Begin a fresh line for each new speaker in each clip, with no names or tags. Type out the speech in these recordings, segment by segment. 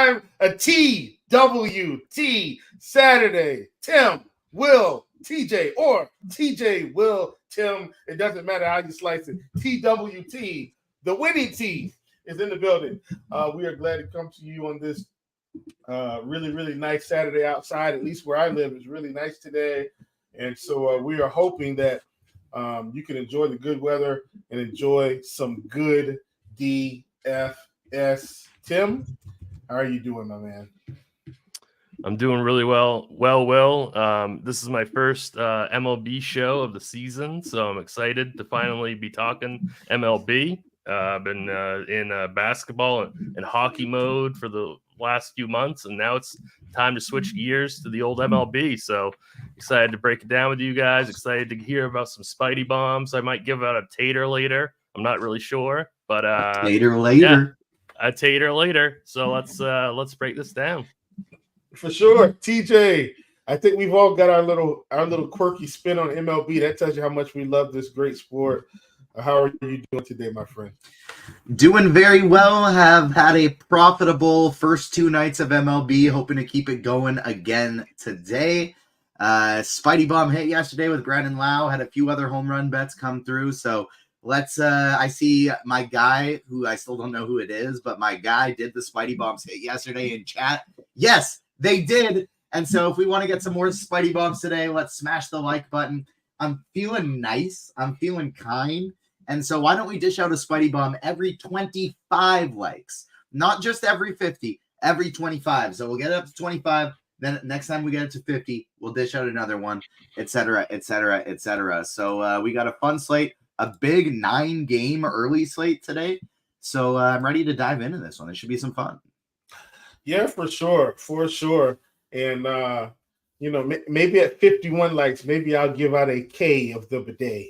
time, a TWT Saturday. Tim, Will, TJ, or TJ, Will, Tim. It doesn't matter how you slice it. TWT, the winning team, is in the building. We are glad to come to you on this really, really nice Saturday outside. At least where I live is really nice today. And so we are hoping that you can enjoy the good weather and enjoy some good DFS. Tim, how are you doing, my man?
I'm doing really well. Will. This is my first MLB show of the season, so I'm excited to finally be talking MLB. I've been in basketball and hockey mode for the last few months, and now it's time to switch gears to the old MLB. So excited to break it down with you guys. Excited to hear about some Spidey bombs. I might give out a tater later. I'm not really sure, but
a tater later.
Yeah, a tater later. So let's break this down.
For sure, TJ. I think we've all got our little quirky spin on MLB. That tells you how much we love this great sport. How are you doing today, my friend?
Doing very well. Have had a profitable first 2 nights of MLB. Hoping to keep it going again today. Spidey bomb hit yesterday with Brandon Lau. Had a few other home run bets come through. So let's. I see my guy, who I still don't know who it is, but my guy did the Spidey bombs hit yesterday in chat. Yes, they did. And so if we want to get some more Spidey bombs today, let's smash the like button. I'm feeling nice. I'm feeling kind. And so why don't we dish out a Spidey bomb every 25 likes? Not just every 50, every 25. So we'll get it up to 25. Then next time we get it to 50, we'll dish out another one, et cetera, et cetera, et cetera. So we got a fun slate, a big 9-game early slate today. So I'm ready to dive into this one. It should be some fun.
Yeah, for sure. And, maybe at 51 likes, maybe I'll give out a K of the bidet.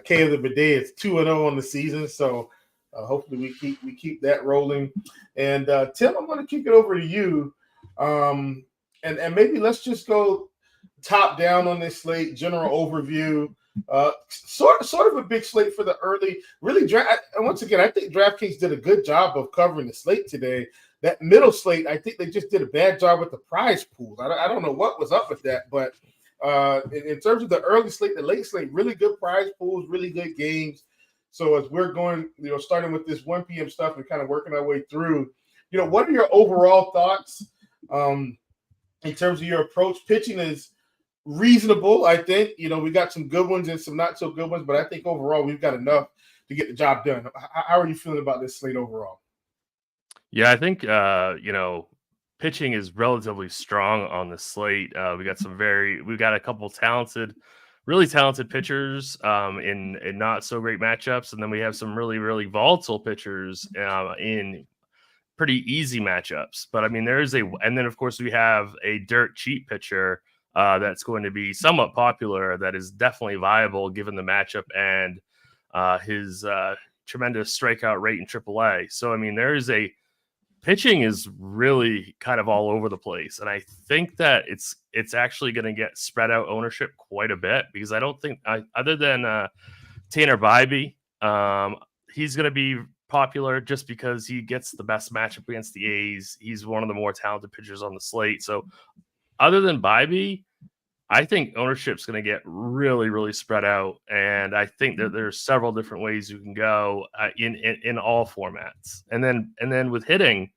K of the bidet is 2-0 on the season, so hopefully we keep that rolling. And Tim, I'm going to kick it over to you, and maybe let's just go top down on this slate, general overview. Sort of a big slate for the early. Really, and once again, I think DraftKings did a good job of covering the slate today. That middle slate, I think they just did a bad job with the prize pools. I don't know what was up with that, but in terms of the early slate, the late slate, really good prize pools, really good games. So as we're going, starting with this 1 p.m. stuff and kind of working our way through, what are your overall thoughts in terms of your approach? Pitching is reasonable, I think. We got some good ones and some not so good ones, but I think overall we've got enough to get the job done. How are you feeling about this slate overall?
Yeah, I think pitching is relatively strong on the slate. We got a couple really talented pitchers in not so great matchups, and then we have some really, really volatile pitchers in pretty easy matchups. But I mean, and then of course we have a dirt cheap pitcher that's going to be somewhat popular, that is definitely viable given the matchup and his tremendous strikeout rate in AAA. So I mean, pitching is really kind of all over the place, and I think that it's actually going to get spread out ownership quite a bit, because I don't think other than Tanner Bybee, he's going to be popular just because he gets the best matchup against the A's. He's one of the more talented pitchers on the slate. So other than Bybee, I think ownership's going to get really, really spread out, and I think that there's several different ways you can go in all formats. And then with hitting,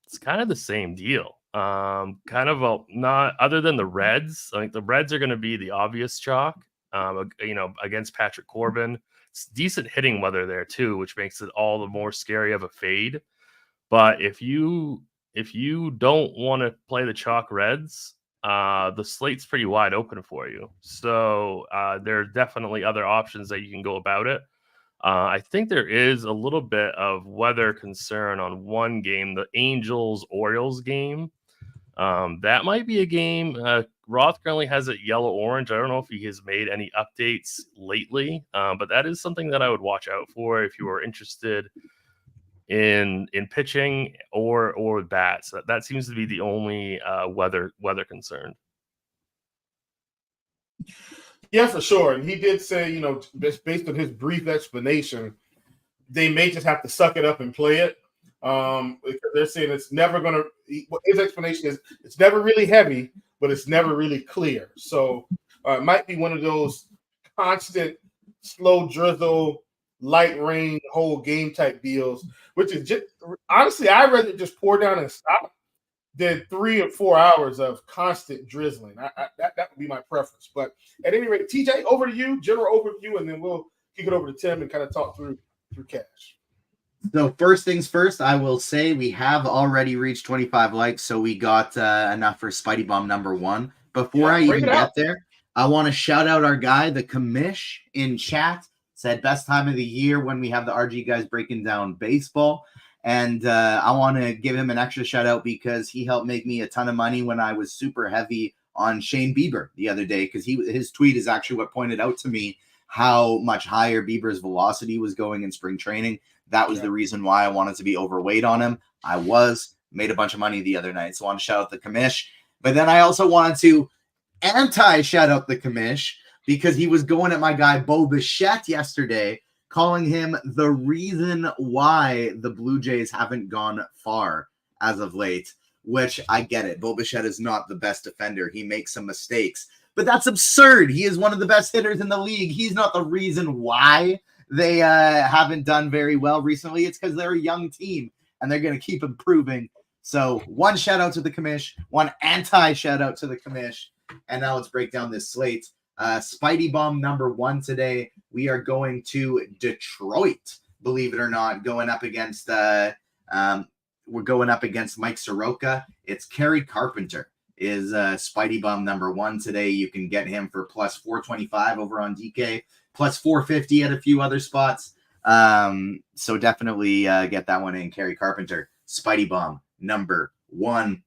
it's kind of the same deal. Not other than the Reds. I think the Reds are going to be the obvious chalk. Against Patrick Corbin, it's decent hitting weather there too, which makes it all the more scary of a fade. But if you don't want to play the chalk Reds, the slate's pretty wide open for you. So there are definitely other options that you can go about it. I think there is a little bit of weather concern on one game, the Angels-Orioles game. That might be a game. Roth currently has it yellow-orange. I don't know if he has made any updates lately, but that is something that I would watch out for if you are interested in pitching or with bats. That seems to be the only weather concern.
Yeah, for sure. And he did say, just based on his brief explanation, they may just have to suck it up and play it. Because they're saying it's never going to. His explanation is it's never really heavy, but it's never really clear. So it might be one of those constant slow drizzle, light rain, whole game type deals, which is just honestly, I'd rather just pour down and stop than 3 or 4 hours of constant drizzling. That would be my preference. But at any rate, TJ, over to you, general overview, and then we'll kick it over to Tim and kind of talk through cash.
So first things first, I will say we have already reached 25 likes, so we got enough for Spidey Bomb number 1. Before I even get there, I want to shout out our guy, the commish in chat. Said best time of the year when we have the RG guys breaking down baseball. And I want to give him an extra shout out because he helped make me a ton of money when I was super heavy on Shane Bieber the other day, because his tweet is actually what pointed out to me how much higher Bieber's velocity was going in spring training. That was the reason why I wanted to be overweight on him. I made a bunch of money the other night. So I want to shout out the commish. But then I also wanted to anti-shout out the commish because he was going at my guy Bo Bichette yesterday, calling him the reason why the Blue Jays haven't gone far as of late, which I get it. Bo Bichette is not the best defender. He makes some mistakes. But that's absurd. He is one of the best hitters in the league. He's not the reason why they haven't done very well recently. It's because they're a young team and they're going to keep improving. So one shout out to the commish, one anti shout out to the commish. And now let's break down this slate. Spidey Bomb number 1 today. We are going to Detroit, believe it or not, going up against we're going up against Mike Soroka. It's Kerry Carpenter is Spidey Bomb number 1 today. You can get him for plus 425 over on DK. Plus 450 at a few other spots. So definitely get that one in. Kerry Carpenter, Spidey Bomb, number 1.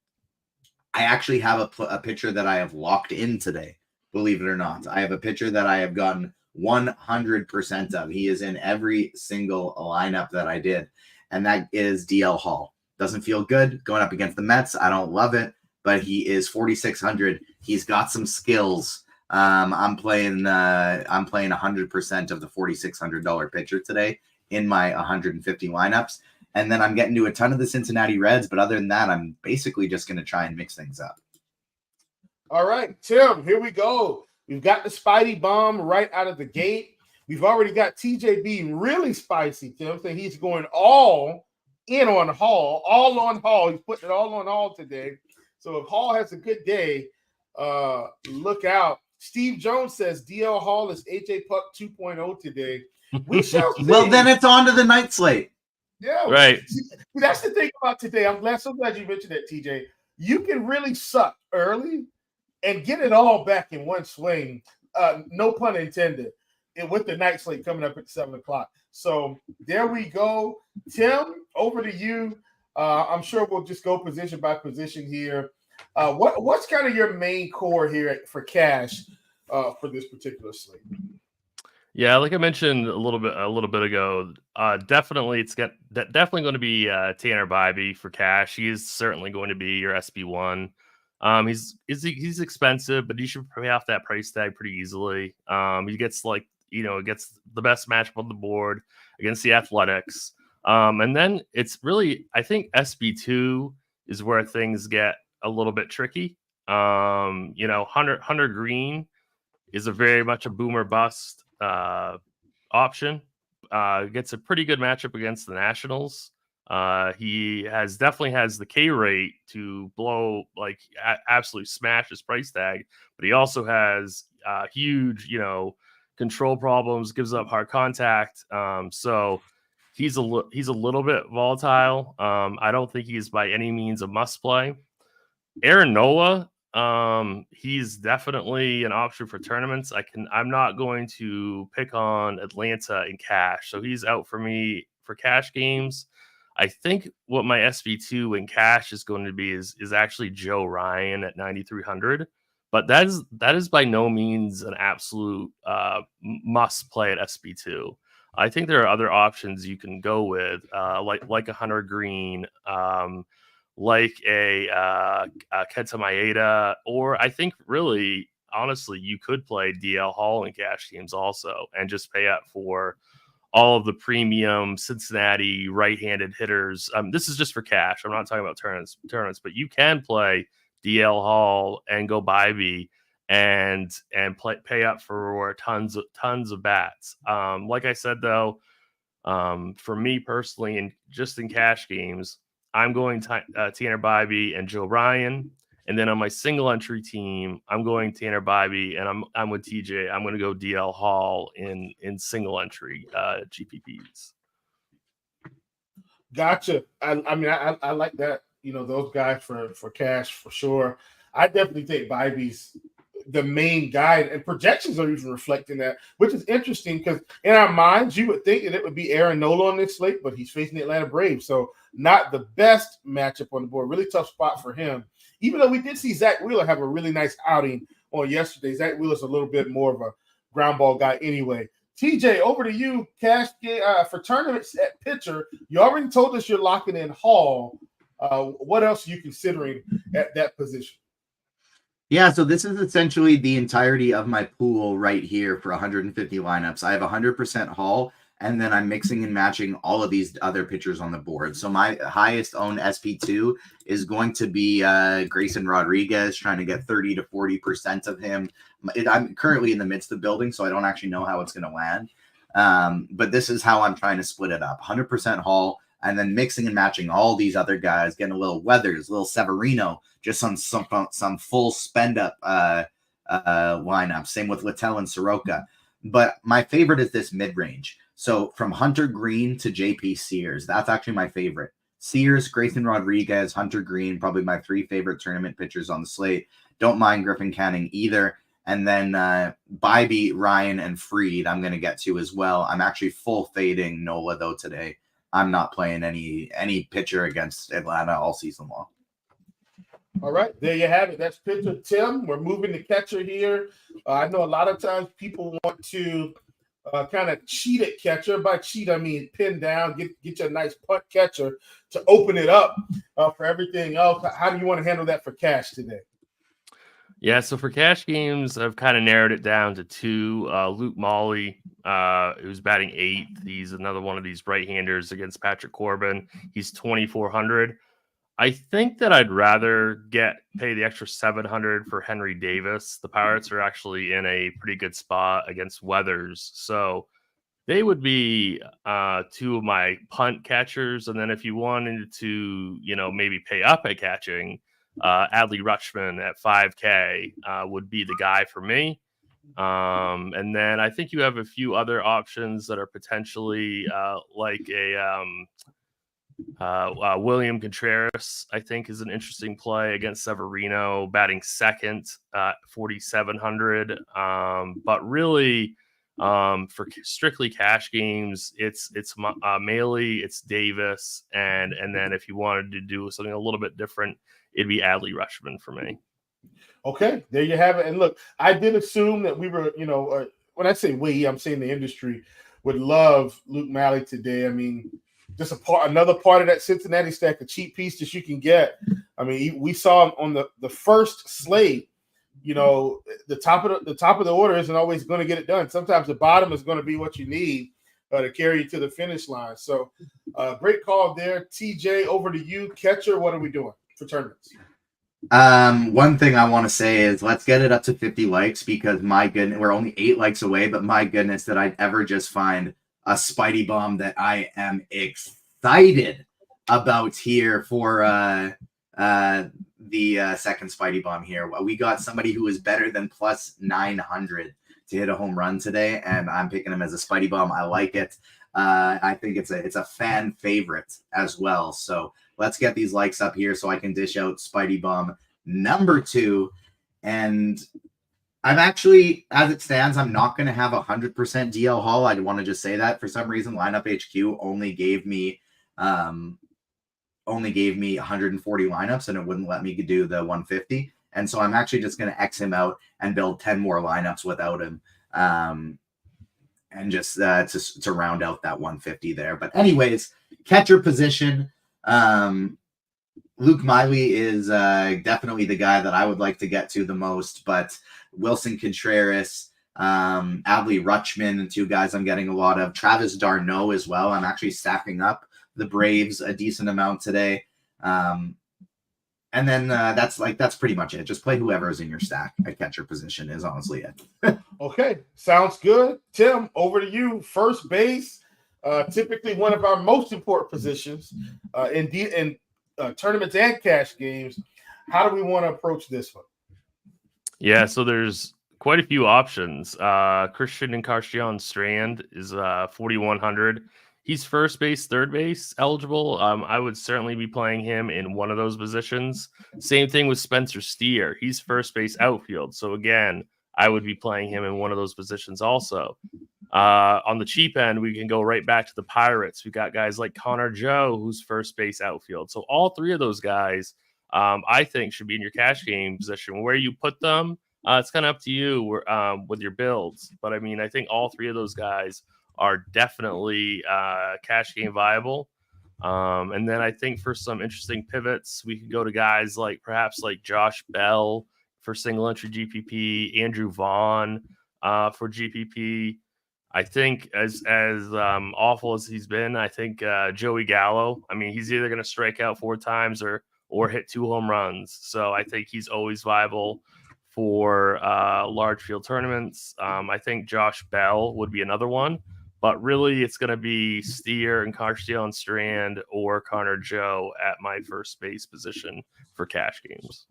I actually have a pitcher that I have locked in today, believe it or not. I have a pitcher that I have gotten 100% of. He is in every single lineup that I did, and that is DL Hall. Doesn't feel good going up against the Mets. I don't love it, but he is 4,600. He's got some skills. I'm playing 100% of the $4,600 pitcher today in my 150 lineups. And then I'm getting to a ton of the Cincinnati Reds. But other than that, I'm basically just going to try and mix things up.
All right, Tim, here we go. We've got the Spidey Bomb right out of the gate. We've already got TJ being really spicy, Tim, saying he's going all in on Hall, all on Hall. He's putting it all on Hall today. So if Hall has a good day, look out. Steve Jones says DL Hall is AJ Puck 2.0 today. We shall see.
Well, then it's on to the night slate.
Yeah,
right.
That's the thing about today. I'm so glad you mentioned that, TJ. You can really suck early and get it all back in one swing. No pun intended. And with the night slate coming up at 7:00. So there we go. Tim, over to you. I'm sure we'll just go position by position here. What's kind of your main core here for cash for this particular slate?
Yeah, like I mentioned a little bit ago, definitely definitely going to be Tanner Bybee for cash. He is certainly going to be your SB1. He's expensive, but he should pay off that price tag pretty easily. He gets gets the best matchup on the board against the Athletics. And then it's really, I think SB2 is where things get a little bit tricky. Hunter Green is very much a boomer bust option. Gets a pretty good matchup against the Nationals. He definitely has the K rate to blow, absolutely smash his price tag, but he also has huge, control problems, gives up hard contact. So he's a little bit volatile. I don't think he's by any means a must play. Aaron Nola, he's definitely an option for tournaments. I'm not going to pick on Atlanta in cash, so he's out for me for cash games. I think what my SB2 in cash is going to be is actually Joe Ryan at 9,300, but that is by no means an absolute must play at SB2. I think there are other options you can go with, like a Hunter Green, like a Kenta Maeda, or I think really, honestly, you could play DL Hall in cash teams also and just pay up for all of the premium Cincinnati right-handed hitters. This is just for cash. I'm not talking about tournaments, but you can play DL Hall and go Bybee and pay up for tons of bats. Like I said, though, for me personally, and just in cash games, I'm going Tanner Bybee and Joe Ryan. And then on my single entry team, I'm going Tanner Bybee, and I'm with TJ. I'm going to go DL Hall in single entry GPPs.
Gotcha. I mean, I like that. Those guys for cash for sure. I definitely think Bybee's the main guy, and projections are even reflecting that, which is interesting because in our minds, you would think that it would be Aaron Nola on this slate, but he's facing the Atlanta Braves, so not the best matchup on the board. Really tough spot for him. Even though we did see Zach Wheeler have a really nice outing on yesterday, Zach Wheeler's a little bit more of a ground ball guy anyway. TJ, over to you. Cash for tournaments at pitcher. You already told us you're locking in Hall. What else are you considering at that position?
Yeah, so this is essentially the entirety of my pool right here for 150 lineups. I have 100% Hall, and then I'm mixing and matching all of these other pitchers on the board. So my highest owned SP2 is going to be Grayson Rodriguez, trying to get 30 to 40% of him. I'm currently in the midst of building, so I don't actually know how it's going to land. But this is how I'm trying to split it up. 100% Hall, and then mixing and matching all these other guys, getting a little Weathers, a little Severino, just some full spend up lineup. Same with Littell and Soroka. But my favorite is this mid range. So from Hunter Green to JP Sears, that's actually my favorite. Sears, Grayson Rodriguez, Hunter Green, probably my 3 favorite tournament pitchers on the slate. Don't mind Griffin Canning either. And then Bybee, Ryan, and Fried I'm going to get to as well. I'm actually full fading Nola, though, today. I'm not playing any pitcher against Atlanta all season long.
All right, there you have it. That's pitcher Tim. We're moving to catcher here. I know a lot of times people want to kind of cheat at catcher. By cheat, I mean pin down, get you a nice punt catcher to open it up for everything else. How do you want to handle that for cash today?
Yeah, so for cash games, I've kind of narrowed it down to 2. Luke Molly, who's batting 8th. He's another one of these right-handers against Patrick Corbin. He's 2,400. I think that I'd rather pay the extra 700 for Henry Davis. The Pirates are actually in a pretty good spot against Weathers, so they would be 2 of my punt catchers. And then if you wanted to, maybe pay up at catching, Adley Rutschman at 5K would be the guy for me. And then I think you have a few other options that are potentially like a William Contreras, I think, is an interesting play against Severino, batting 2nd, 4,700. But really, for strictly cash games, it's Maley, it's Davis, and then if you wanted to do something a little bit different, it'd be Adley Rutschman for me.
Okay, there you have it. And look, I did assume that we were, when I say we, I'm saying the industry would love Luke Malley today. I mean, just another part of that Cincinnati stack, a cheap piece that you can get. I mean, we saw on the first slate, the top of the order isn't always going to get it done. Sometimes the bottom is going to be what you need to carry you to the finish line. So, great call there, TJ. Over to you, catcher. What are we doing for tournaments?
One thing I want to say is let's get it up to 50 likes because my goodness, we're only 8 likes away, but my goodness, that I'd ever just find a Spidey bomb that I am excited about here for the second Spidey bomb here. We got somebody who is better than plus 900 to hit a home run today, and I'm picking him as a Spidey bomb. I like it. I think it's a fan favorite as well. So let's get these likes up here so I can dish out Spidey bomb number 2. And I'm actually, as it stands, I'm not going to have 100% DL Hall. I want to just say that for some reason, Lineup HQ only gave me 140 lineups, and it wouldn't let me do the 150. And so I'm actually just going to X him out and build 10 more lineups without him. And just to round out that 150 there. But anyways, catcher position. Luke Miley is definitely the guy that I would like to get to the most, but Wilson Contreras, Adley Rutschman, two guys I'm getting a lot of. Travis d'Arnaud as well. I'm actually stacking up the Braves a decent amount today. And then that's pretty much it. Just play whoever is in your stack at catcher position is honestly it.
Okay, sounds good. Tim, over to you. First base, typically one of our most important positions in tournaments and cash games. How do we want to approach this one?
Yeah, so there's quite a few options. Christian Encarnacion-Strand is 4,100. He's first base, third base eligible. I would certainly be playing him in one of those positions. Same thing with Spencer Steer. He's first base outfield. So again, I would be playing him in one of those positions also. On the cheap end, we can go right back to the Pirates. We got guys like Connor Joe, who's first base outfield. So all three of those guys, I think, should be in your cash game position. Where you put them, it's kind of up to you with your builds. But I mean, I think all three of those guys are definitely cash game viable. And then I think for some interesting pivots, we could go to guys like perhaps like Josh Bell for single entry GPP, Andrew Vaughn for GPP. I think as awful as he's been, I think Joey Gallo, I mean, he's either going to strike out 4 times or hit 2 home runs. So I think he's always viable for large field tournaments. I think Josh Bell would be another one. But really, it's going to be Steer and Encarnacion-Strand or Connor Joe at my first base position for cash games.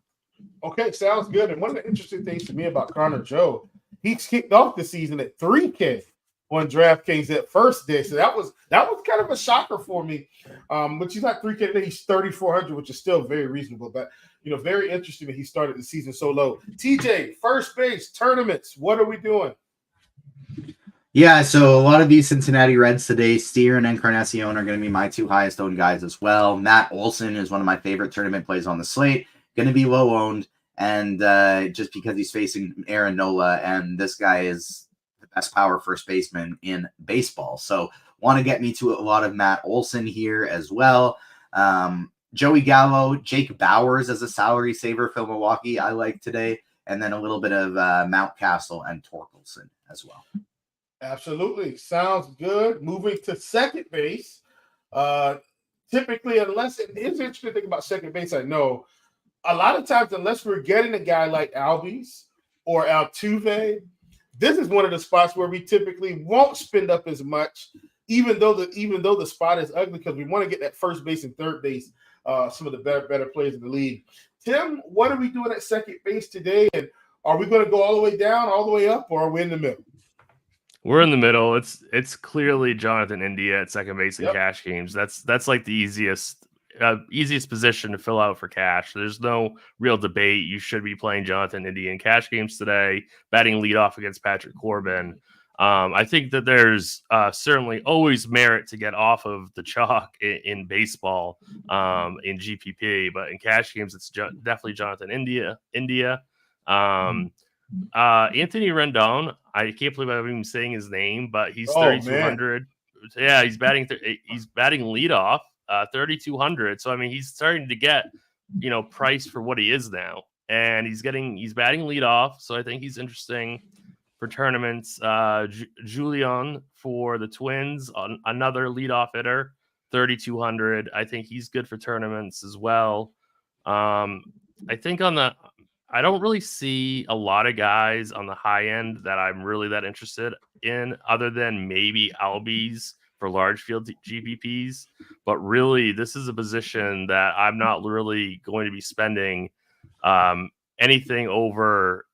Okay, sounds good. And one of the interesting things to me about Connor Joe, he's kicked off the season at 3K on DraftKings at first day. So that was kind of a shocker for me. But he's not 3K today. He's 3,400, which is still very reasonable. But, very interesting that he started the season so low. TJ, first base, tournaments, what are we doing?
Yeah, so a lot of these Cincinnati Reds today, Steer and Encarnacion are going to be my 2 highest owned guys as well. Matt Olson is one of my favorite tournament plays on the slate, going to be low owned, and just because he's facing Aaron Nola, and this guy is the best power first baseman in baseball. So want to get me to a lot of Matt Olson here as well. Joey Gallo, Jake Bowers as a salary saver for Milwaukee, I like today, and then a little bit of Mountcastle and Torkelson as well.
Absolutely. Sounds good. Moving to second base. Typically, unless it is interesting thing about second base, I know a lot of times, unless we're getting a guy like Albies or Altuve, this is one of the spots where we typically won't spend up as much, even though the spot is ugly, because we want to get that first base and third base, some of the better players in the league. Tim, what are we doing at second base today? And are we going to go all the way down, all the way up, or are we in the middle?
We're in the middle. It's clearly Jonathan India at second base in cash games. That's like the easiest position to fill out for cash. There's no real debate. You should be playing Jonathan India in cash games today, batting leadoff against Patrick Corbin. I think that there's certainly always merit to get off of the chalk in baseball in GPP, but in cash games, it's definitely Jonathan India. Anthony Rendon, I can't believe I'm even saying his name, but he's 3,200. Yeah, he's batting leadoff, 3,200. So I mean, he's starting to get priced for what he is now, and he's batting leadoff. So I think he's interesting for tournaments. Julian for the Twins, another leadoff hitter, 3,200. I think he's good for tournaments as well. I think I don't really see a lot of guys on the high end that I'm really that interested in, other than maybe Albies for large field GPPs. But really, this is a position that I'm not really going to be spending anything over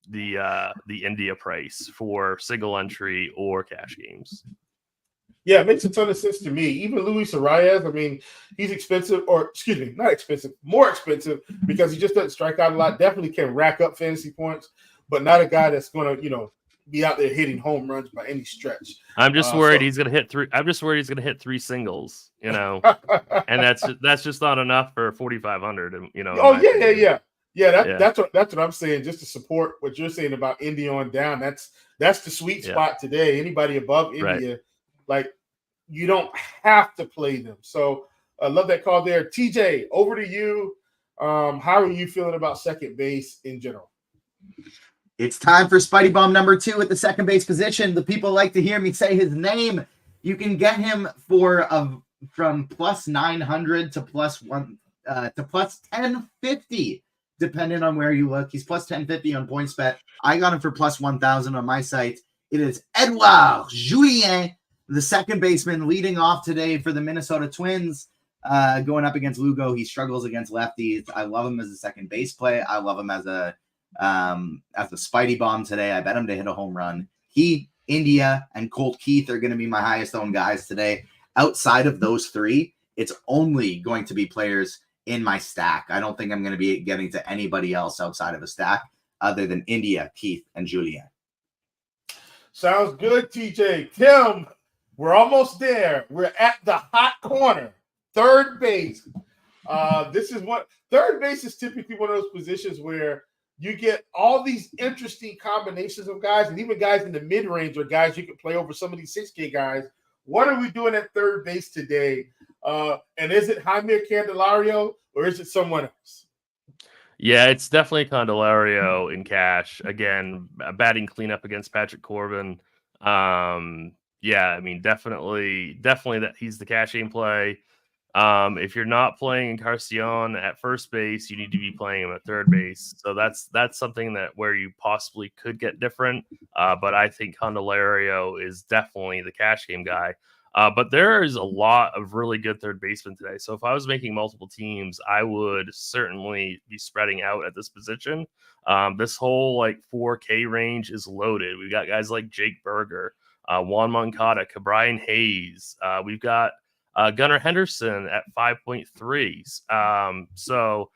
the India price for single entry or cash games.
Yeah, it makes a ton of sense to me. Even Luis Arias, I mean, he's expensive, or excuse me, not expensive, more expensive, because he just doesn't strike out a lot. Definitely can rack up fantasy points, but not a guy that's going to, be out there hitting home runs by any stretch.
I'm just worried he's going to hit 3. I'm just worried he's going to hit 3 singles, and that's just not enough for 4,500.
Oh yeah. That's what I'm saying. Just to support what you're saying about India on down. That's the sweet spot today. Anybody above India. Like, you don't have to play them. So I love that call there. TJ, over to you. How are you feeling about second base in general?
It's time for Spidey Bomb number 2 at the second base position. The people like to hear me say his name. You can get him for from plus 900 to plus 1050, depending on where you look. He's plus 1050 on PointsBet. I got him for plus 1,000 on my site. It is Edouard Julien, the second baseman, leading off today for the Minnesota Twins. Going up against Lugo. He struggles against lefties. I love him as a second base play. I love him as a Spidey Bomb today. I bet him to hit a home run. He, India, and Colt Keith are going to be my highest owned guys today. Outside of those three, it's only going to be players in my stack. I don't think I'm going to be getting to anybody else outside of a stack other than India, Keith, and Julien.
Sounds good, TJ. Tim, we're almost there. We're at the hot corner. Third base. Third base is typically one of those positions where you get all these interesting combinations of guys, and even guys in the mid-range are guys you can play over some of these 6K guys. What are we doing at third base today? And is it Jaime Candelario or is it someone else?
Yeah, it's definitely Candelario in cash. Again, batting cleanup against Patrick Corbin. Yeah, I mean, definitely that he's the cash game play. If you're not playing Encarnacion at first base, you need to be playing him at third base. So that's something that where you possibly could get different. But I think Candelario is definitely the cash game guy. But there is a lot of really good third basemen today. So if I was making multiple teams, I would certainly be spreading out at this position. This whole like 4K range is loaded. We've got guys like Jake Berger, Juan Moncada, Cabrian Hayes. We've got Gunnar Henderson at 5.3s. So,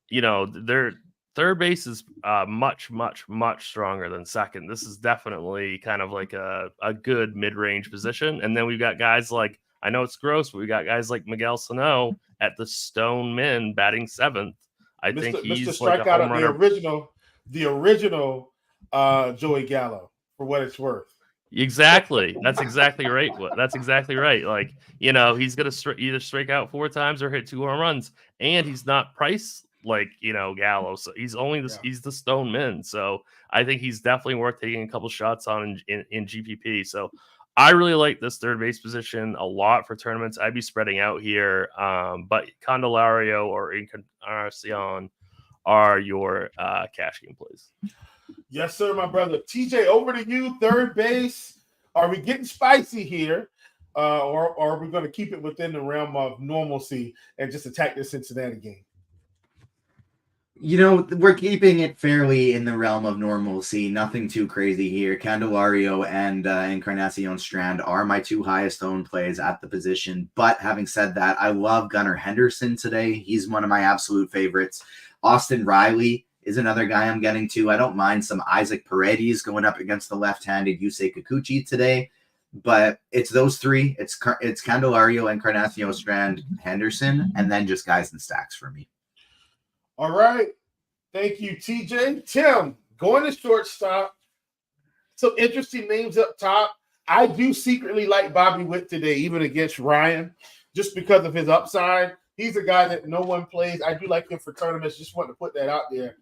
you know, their third base is much, much, much stronger than second. This is definitely kind of like a good mid-range position. And then we've got guys like, I know it's gross, but we got guys like Miguel Sano at the Stone Min batting seventh. I think he's
Mr.
like a home runner.
The original Joey Gallo, for what it's worth.
Exactly. That's exactly right. That's exactly right. Like, you know, he's going to either strike out 4 times or hit 2 home runs, and he's not priced like, you know, Gallo. So he's he's the Stone Min. So I think he's definitely worth taking a couple shots on in GPP. So I really like this third base position a lot for tournaments. I'd be spreading out here. But Candelario or Encarnacion are your cash game plays.
Yes, sir, my brother. TJ, over to you. Third base. Are we getting spicy here? Or are we going to keep it within the realm of normalcy and just attack the Cincinnati game?
You know, we're keeping it fairly in the realm of normalcy. Nothing too crazy here. Candelario and Encarnacion Strand are my 2 highest owned plays at the position. But having said that, I love Gunnar Henderson today. He's one of my absolute favorites. Austin Riley is another guy I'm getting to. I don't mind some Isaac Paredes going up against the left-handed Yusei Kikuchi today. But it's those 3. It's Candelario, Encarnacion Strand, Henderson, and then just guys in stacks for me.
All right. Thank you, TJ. Tim, going to shortstop. Some interesting names up top. I do secretly like Bobby Witt today, even against Ryan, just because of his upside. He's a guy that no one plays. I do like him for tournaments. Just want to put that out there.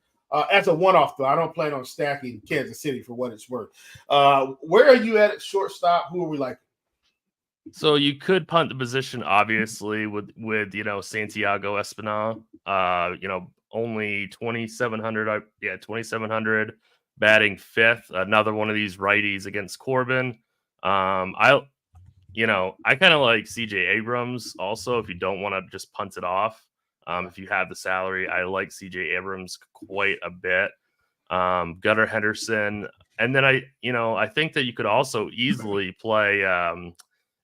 As a one-off, though, I don't plan on stacking Kansas City for what it's worth. Where are you at shortstop? Who are we liking?
So you could punt the position, obviously, with you know, Santiago Espinal. You know, only 2,700. 2,700, batting 5th. Another one of these righties against Corbin. I kind of like CJ Abrams also. If you don't want to just punt it off, if you have the salary, I like CJ Abrams quite a bit. Gunnar Henderson, and then I think that you could also easily play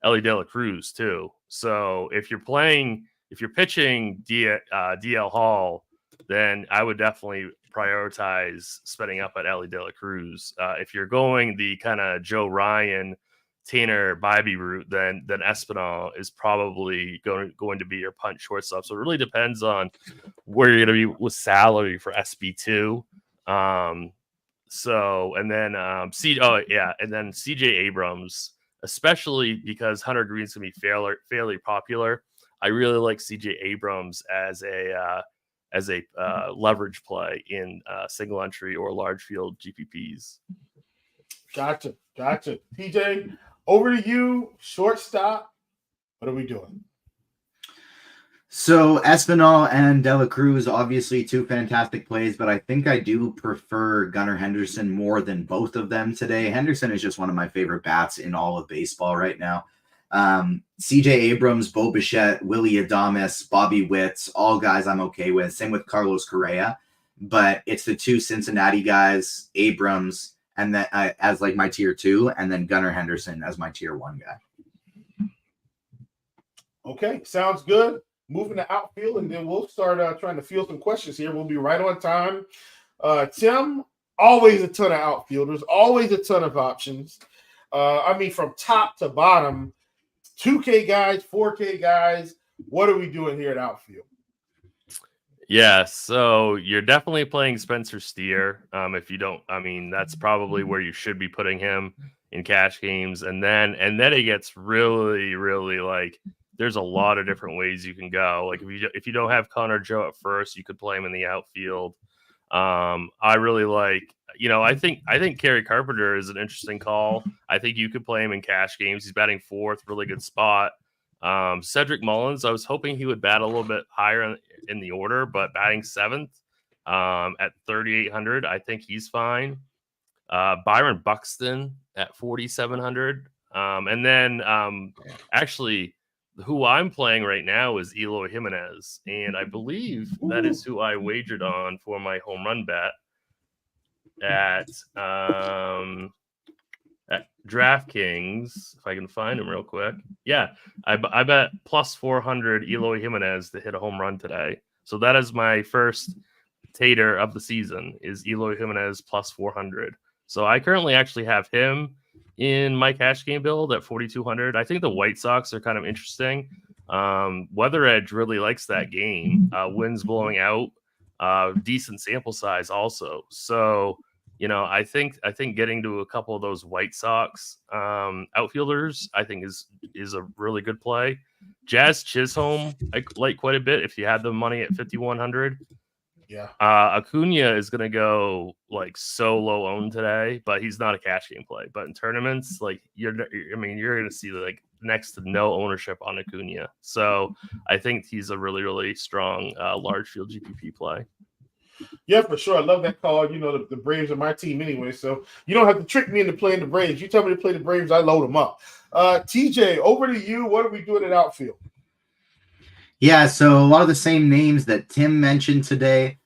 Ellie De La Cruz too. So if you're pitching DL Hall, then I would definitely prioritize spending up at Ellie De La Cruz. If you're going the kind of Joe Ryan, Tanner Bybee route, then Espinal is probably going to be your punt shortstop. So it really depends on where you're going to be with salary for SB2. And then CJ Abrams, especially because Hunter Green's going to be fairly popular. I really like CJ Abrams as a as a leverage play in single entry or large field GPPs.
Gotcha. TJ, over to you. Shortstop. What are we doing?
So Espinal and Dela Cruz, obviously two fantastic plays, but I think I do prefer Gunnar Henderson more than both of them today. Henderson is just one of my favorite bats in all of baseball right now. CJ Abrams, Bo Bichette, Willie Adames, Bobby Witts, all guys I'm okay with. Same with Carlos Correa, but it's the two Cincinnati guys, Abrams, and then as like my tier 2, and then Gunnar Henderson as my tier 1 guy.
Okay, sounds good. Moving to outfield, and then we'll start trying to field some questions here. We'll be right on time. Tim, always a ton of outfielders, always a ton of options. From top to bottom, 2K guys, 4K guys. What are we doing here at outfield?
Yeah, so you're definitely playing Spencer Steer. If you don't, that's probably where you should be putting him in cash games, and then it gets really, really like. There's a lot of different ways you can go. Like if you don't have Connor Joe at first, you could play him in the outfield. I really like, I think Kerry Carpenter is an interesting call. I think you could play him in cash games. He's batting 4th, really good spot. Cedric Mullins, I was hoping he would bat a little bit higher in the order, but batting 7th at 3,800, I think he's fine. Byron Buxton at 4,700, and then actually. Who I'm playing right now is Eloy Jimenez, and I believe that is who I wagered on for my home run bet at DraftKings. If I can find him real quick. Yeah, I bet plus 400 Eloy Jimenez to hit a home run today. So that is my first tater of the season, is Eloy Jimenez plus 400. So I currently actually have him in my cash game build at 4,200. I think the White Sox are kind of interesting. Weather Edge really likes that game. Winds blowing out, decent sample size also. So, I think getting to a couple of those White Sox outfielders, I think is a really good play. Jazz Chisholm, I like quite a bit if you had the money at 5,100.
Yeah.
Acuna is going to go like so low owned today, but he's not a cash game play. But in tournaments, like you're going to see like next to no ownership on Acuna. So I think he's a really, really strong large field GPP play.
Yeah, for sure. I love that call. The Braves are my team anyway, so you don't have to trick me into playing the Braves. You tell me to play the Braves, I load them up. TJ, over to you. What are we doing at outfield?
Yeah, so a lot of the same names that Tim mentioned today.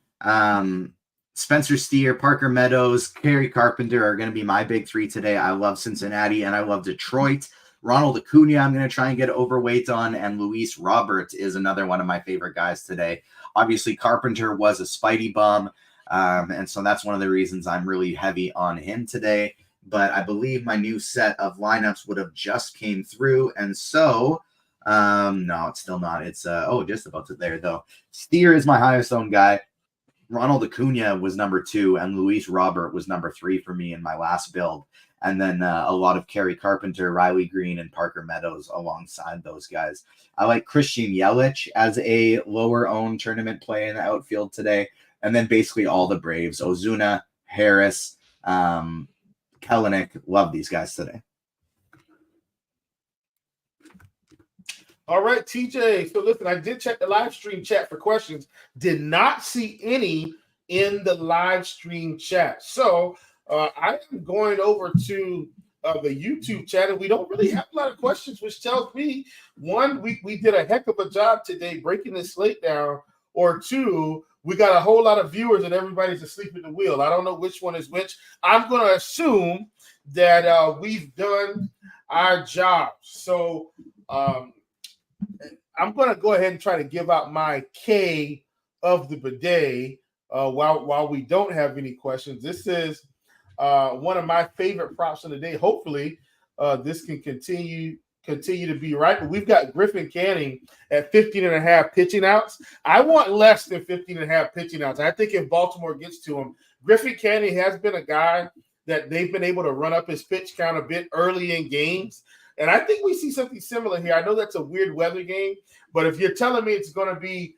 Spencer Steer, Parker Meadows, Kerry Carpenter are going to be my big 3 today. I love Cincinnati and I love Detroit. Ronald Acuna, I'm going to try and get overweight on, and Luis Robert is another one of my favorite guys today. Obviously, Carpenter was a Spidey bomb, and so that's one of the reasons I'm really heavy on him today. But I believe my new set of lineups would have just came through, and so no, it's still not. It's just about to there though. Steer is my highest owned guy. Ronald Acuna was number 2, and Luis Robert was number 3 for me in my last build. And then a lot of Kerry Carpenter, Riley Green, and Parker Meadows alongside those guys. I like Christian Yelich as a lower-owned tournament play in the outfield today. And then basically all the Braves, Ozuna, Harris, Kelenic. Love these guys today.
All right, TJ. So listen, I did check the live stream chat for questions. Did not see any in the live stream chat. So I am going over to the YouTube chat, and we don't really have a lot of questions, which tells me, one, we did a heck of a job today breaking this slate down, or 2, we got a whole lot of viewers and everybody's asleep at the wheel. I don't know which one is which. I'm going to assume that we've done our job. So I'm going to go ahead and try to give out my K of the bidet while we don't have any questions. This is one of my favorite props of the day. Hopefully, this can continue to be right. But we've got Griffin Canning at 15.5 pitching outs. I want less than 15.5 pitching outs. I think if Baltimore gets to him, Griffin Canning has been a guy that they've been able to run up his pitch count a bit early in games. And I think we see something similar here. I know that's a weird weather game, but if you're telling me it's going to be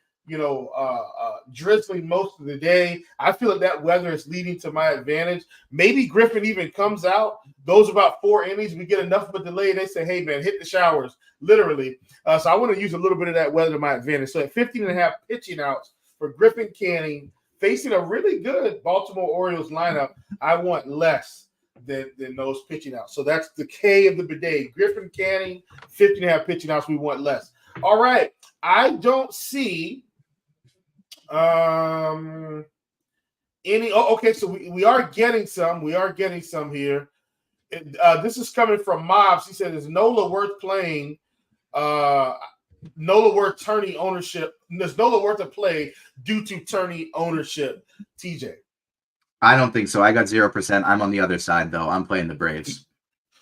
drizzling most of the day. I feel like that weather is leading to my advantage. Maybe Griffin even comes out, goes about 4 innings. We get enough of a delay. They say, hey, man, hit the showers, literally. So I want to use a little bit of that weather to my advantage. So at 15.5 pitching outs for Griffin Canning, facing a really good Baltimore Orioles lineup, I want less than those pitching outs. So that's the K of the bidet. Griffin Canning, 15.5 pitching outs, we want less. All right. I don't see okay, so we are getting some. We are getting some here. This is coming from Mobs. He said, is Nola worth playing? Nola worth tourney ownership? Is Nola worth a play due to tourney ownership? TJ.
I don't think so. I got 0%. I'm on the other side, though. I'm playing the Braves.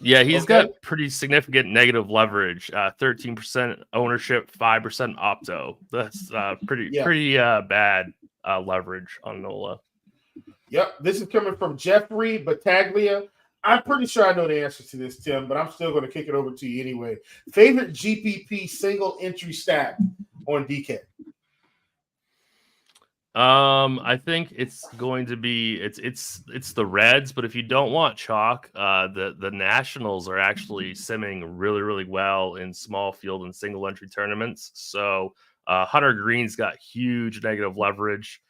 Yeah, he's got pretty significant negative leverage. 13% ownership, 5% opto. That's pretty bad leverage on Nola.
Yep, this is coming from Jeffrey Battaglia. I'm pretty sure I know the answer to this, Tim, but I'm still going to kick it over to you anyway. Favorite GPP single entry stack on DK?
I think it's going to be it's the Reds, but if you don't want chalk, the Nationals are actually simming really, really well in small field and single entry tournaments. So Hunter Green's got huge negative leverage.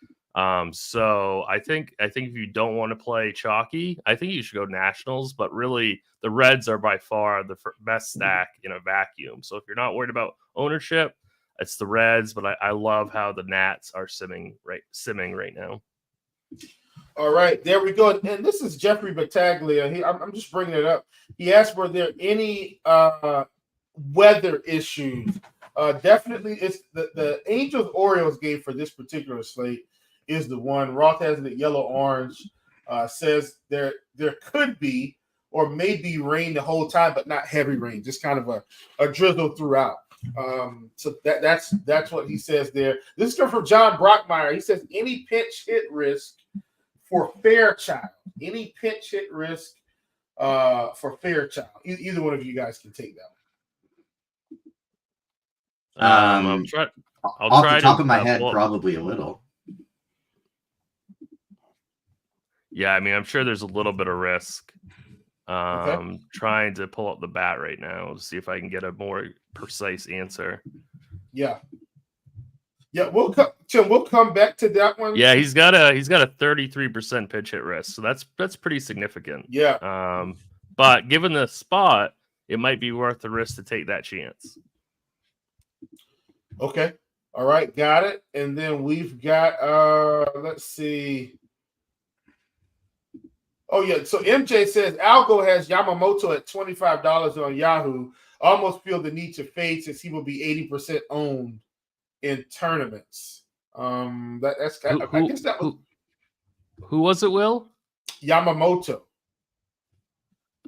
So I think if you don't want to play chalky, I think you should go Nationals, but really the Reds are by far the best stack in a vacuum. So if you're not worried about ownership, it's the Reds, but I love how the Nats are simming right now.
All right, there we go. And this is Jeffrey Battaglia. I'm just bringing it up. He asked, were there any weather issues? Definitely, it's the Angels-Orioles game for this particular slate is the one. Roth has it at yellow-orange. Says there could be or maybe rain the whole time, but not heavy rain, just kind of a drizzle throughout. So that's what he says there. This is coming from John Brockmeyer. He says, any pinch hit risk for Fairchild? Any pinch hit risk for Fairchild? Either one of you guys can take that one.
I'll
off
try
the top
to,
of my head, probably a little.
Yeah, I mean, I'm sure there's a little bit of risk.
Okay.
Trying to pull up the bat right now to see if I can get a more precise answer.
Yeah, we'll come back to that one.
Yeah, he's got a 33% pitch hit risk, so that's pretty significant.
Yeah.
But given the spot, it might be worth the risk to take that chance.
Okay. All right, got it. And then we've got let's see. Oh, yeah. So MJ says Algo has Yamamoto at $25 on Yahoo. I almost feel the need to fade since he will be 80% owned in tournaments. That's kind of, I guess that was
who was it, Will?
Yamamoto.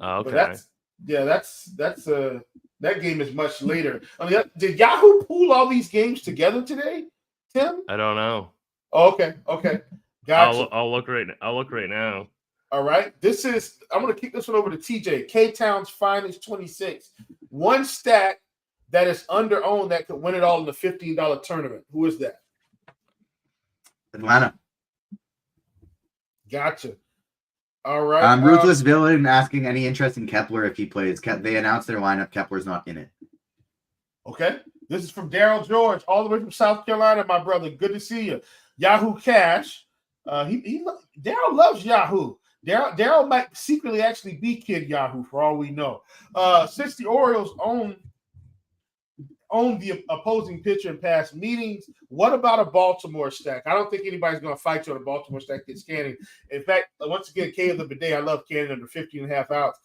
Oh, okay.
But that game is much later. I mean, did Yahoo pool all these games together today, Tim?
I don't know.
Oh, okay. Gotcha.
I'll look right now.
All right. I'm going to kick this one over to TJ. K-Town's Finest 26. One stack that is under-owned that could win it all in the $15 tournament. Who is that?
Atlanta.
Gotcha. All right.
Ruthless Villain asking any interest in Kepler if he plays. They announced their lineup. Kepler's not in it.
Okay. This is from Daryl George, all the way from South Carolina, my brother. Good to see you. Yahoo Cash. Daryl loves Yahoo. Daryl might secretly actually be Kid Yahoo for all we know. Since the Orioles own the opposing pitcher in past meetings, what about a Baltimore stack? I don't think anybody's going to fight you on a Baltimore stack that's Canning. In fact, once again, K of the bidet, I love Canning under 15.5 outs.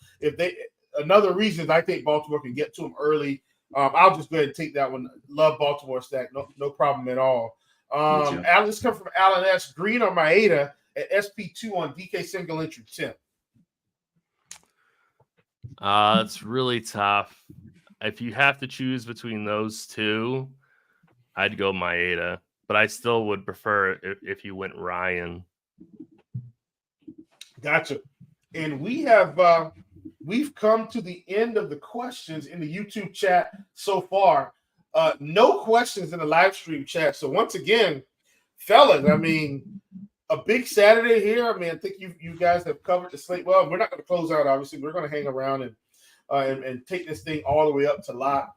Another reason I think Baltimore can get to him early. I'll just go ahead and take that one. Love Baltimore stack, no problem at all. This comes from Alan S. Green or Maeda at SP2 on DK single entry 10.
It's really tough. If you have to choose between those two, I'd go Maeda, but I still would prefer if you went Ryan.
Gotcha. And we've come to the end of the questions in the YouTube chat so far. No questions in the live stream chat. So once again, fellas, I mean, a big Saturday here. I mean, I think you guys have covered the slate well. We're not going to close out, obviously. We're going to hang around and take this thing all the way up to lock.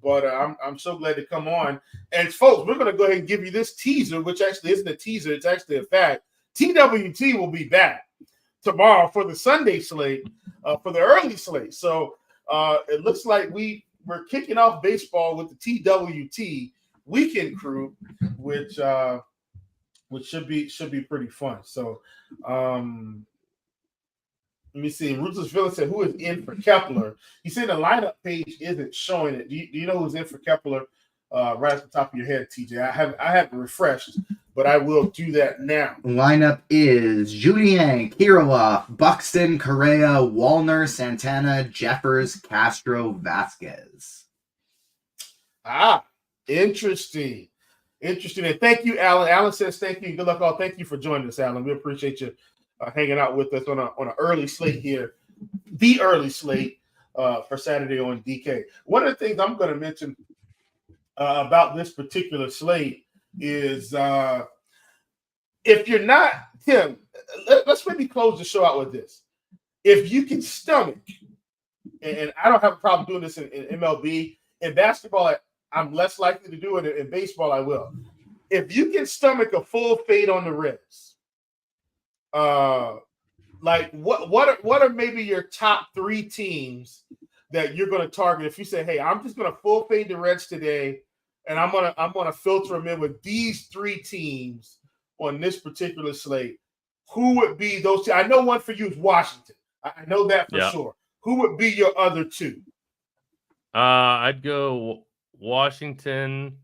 But I'm so glad to come on. And folks, we're going to go ahead and give you this teaser, which actually isn't a teaser. It's actually a fact. TWT will be back tomorrow for the Sunday slate, for the early slate. So it looks like we're kicking off baseball with the TWT weekend crew, which should be pretty fun. So let me see. Ruthless Villain said, who is in for Kepler? He said the lineup page isn't showing it. Do you know who's in for Kepler? Right at the top of your head, TJ. I haven't refreshed, but I will do that now.
Lineup is Julien, Kirilloff, Buxton, Correa, Wallner, Santana, Jeffers, Castro, Vasquez.
Interesting. And thank you, Alan. Alan says thank you. Good luck, all. Thank you for joining us, Alan. We appreciate you hanging out with us on an early slate here, the early slate for Saturday on DK. One of the things I'm going to mention about this particular slate is if you're not, Tim, let's maybe close the show out with this. If you can stomach, and I don't have a problem doing this in MLB, in basketball, I'm less likely to do it. In baseball, I will. If you can stomach a full fade on the Reds, like what are maybe your top 3 teams that you're going to target? If you say, hey, I'm just going to full fade the Reds today, and I'm gonna filter them in with these 3 teams on this particular slate, who would be those two? I know one for you is Washington. I know that for sure. Who would be your other 2?
I'd go Washington,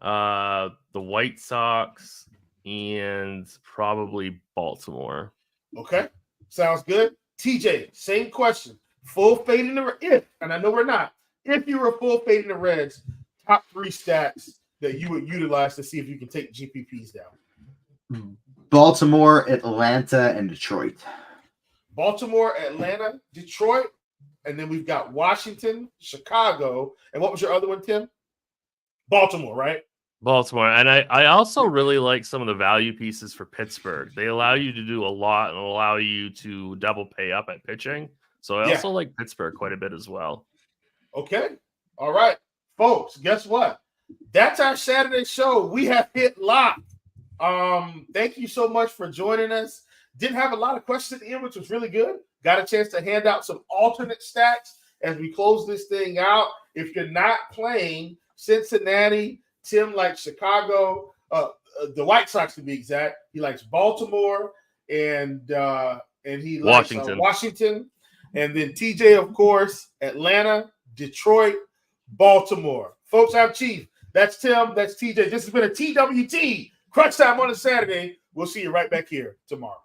the White Sox, and probably Baltimore.
Okay, sounds good. TJ, same question. Full fade in the if, and I know we're not. If you were full fade in the Reds, top 3 stats that you would utilize to see if you can take GPPs down.
Baltimore, Atlanta, and Detroit.
Baltimore, Atlanta, Detroit, and then we've got Washington, Chicago, and what was your other one, Tim? Baltimore, right?
Baltimore. And I also really like some of the value pieces for Pittsburgh. They allow you to do a lot and allow you to double pay up at pitching. So I also like Pittsburgh quite a bit as well.
Okay. All right. Folks, guess what? That's our Saturday show. We have hit lock. Thank you so much for joining us. Didn't have a lot of questions at the end, which was really good. Got a chance to hand out some alternate stats as we close this thing out. If you're not playing Cincinnati, Tim likes Chicago, the White Sox to be exact. He likes Baltimore and he likes Washington. And then TJ, of course, Atlanta, Detroit, Baltimore. Folks, I'm Chief. That's Tim. That's TJ. This has been a TWT Crunch Time on a Saturday. We'll see you right back here tomorrow.